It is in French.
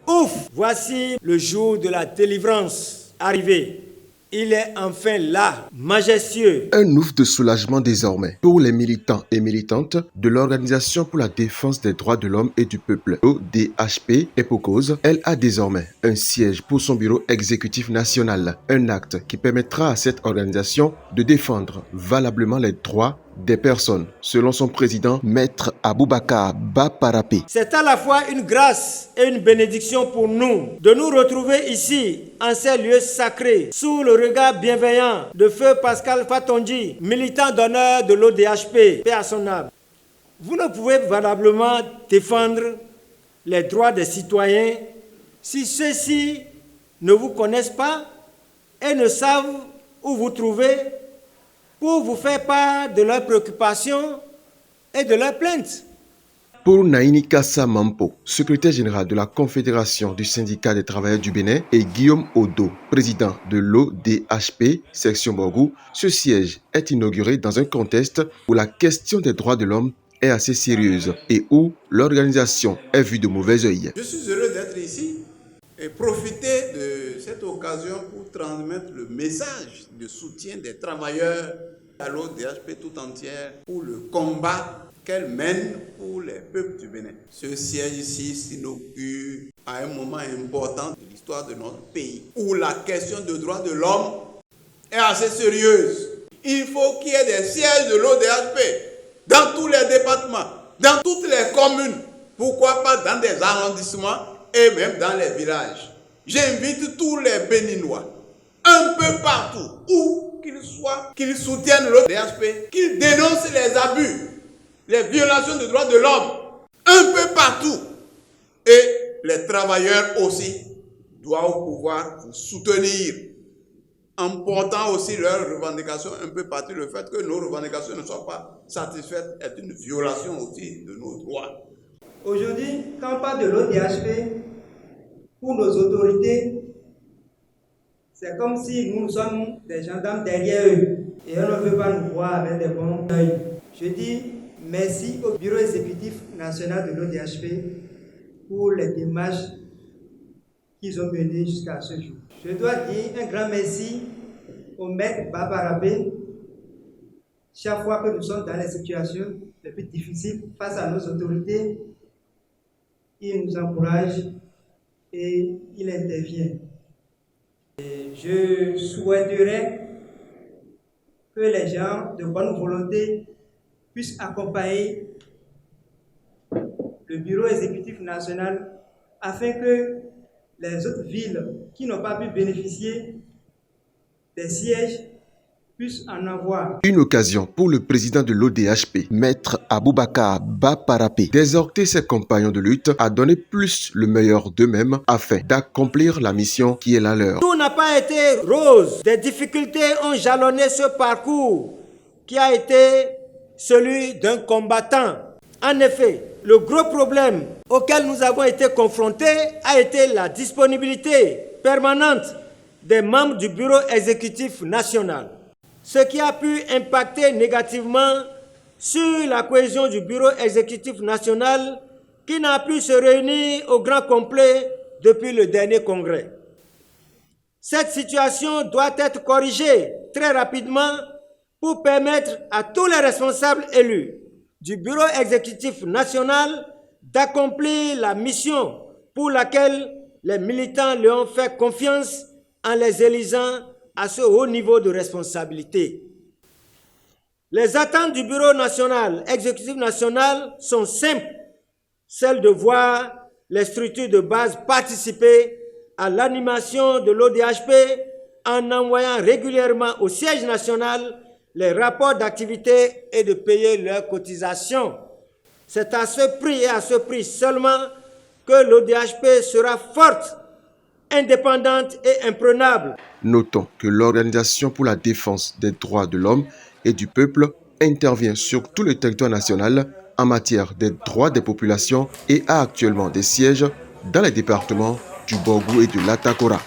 Ouf! Voici le jour de la délivrance arrivé. Il est enfin là, majestueux. Un ouf de soulagement désormais pour les militants et militantes de l'Organisation pour la défense des droits de l'homme et du peuple, ODHP, et pour cause, elle a désormais un siège pour son bureau exécutif national, un acte qui permettra à cette organisation de défendre valablement les droits des personnes, selon son président, Maître Aboubakar Ba-Parapé. C'est à la fois une grâce et une bénédiction pour nous de nous retrouver ici, en ces lieux sacrés, sous le regard bienveillant de Feu Pascal Fatonji, militant d'honneur de l'ODHP, paix à son âme. Vous ne pouvez valablement défendre les droits des citoyens si ceux-ci ne vous connaissent pas et ne savent où vous trouver pour vous faire part de leurs préoccupations et de leurs plaintes. Pour Naini Kassa Mampo, secrétaire général de la Confédération du syndicat des travailleurs du Bénin, et Guillaume Odo, président de l'ODHP, section Borgou, ce siège est inauguré dans un contexte où la question des droits de l'homme est assez sérieuse et où l'organisation est vue de mauvais œil. Je suis heureux d'être ici et profiter de cette occasion pour transmettre le message de soutien des travailleurs à l'ODHP tout entière pour le combat qu'elle mène pour les peuples du Bénin. Ce siège ici s'inaugure à un moment important de l'histoire de notre pays où la question des droits de l'homme est assez sérieuse. Il faut qu'il y ait des sièges de l'ODHP dans tous les départements, dans toutes les communes, pourquoi pas dans des arrondissements et même dans les villages. J'invite tous les Béninois, un peu partout, où qu'ils soient, qu'ils soutiennent l'ODHP, qu'ils dénoncent les abus, les violations des droits de l'homme, un peu partout. Et les travailleurs aussi doivent pouvoir vous soutenir en portant aussi leurs revendications un peu partout. Le fait que nos revendications ne soient pas satisfaites est une violation aussi de nos droits. Aujourd'hui, quand on parle de l'ODHP, pour nos autorités, c'est comme si nous sommes des gendarmes derrière eux et on ne veut pas nous voir avec des bons yeux. Je dis merci au bureau exécutif national de l'ODHP pour les démarches qu'ils ont menées jusqu'à ce jour. Je dois dire un grand merci au maître Ba-Parapé. Chaque fois que nous sommes dans les situations les plus difficiles face à nos autorités, il nous encourage et il intervient. Et je souhaiterais que les gens de bonne volonté puissent accompagner le bureau exécutif national afin que les autres villes qui n'ont pas pu bénéficier des sièges puissent en avoir. Une occasion pour le président de l'ODHP, Maître Aboubakar Ba-Parapé, d'exhorter ses compagnons de lutte à donner plus le meilleur d'eux-mêmes afin d'accomplir la mission qui est la leur. Tout n'a pas été rose. Des difficultés ont jalonné ce parcours qui a été celui d'un combattant. En effet, le gros problème auquel nous avons été confrontés a été la disponibilité permanente des membres du bureau exécutif national, ce qui a pu impacter négativement sur la cohésion du bureau exécutif national qui n'a pu se réunir au grand complet depuis le dernier congrès. Cette situation doit être corrigée très rapidement pour permettre à tous les responsables élus du bureau exécutif national d'accomplir la mission pour laquelle les militants leur ont fait confiance en les élisant à ce haut niveau de responsabilité. Les attentes du bureau national, exécutif national sont simples, celles de voir les structures de base participer à l'animation de l'ODHP en envoyant régulièrement au siège national les rapports d'activité et de payer leurs cotisations. C'est à ce prix et à ce prix seulement que l'ODHP sera forte, indépendante et imprenable. Notons que l'Organisation pour la défense des droits de l'homme et du peuple intervient sur tout le territoire national en matière des droits des populations et a actuellement des sièges dans les départements du Borgou et de l'Atakora.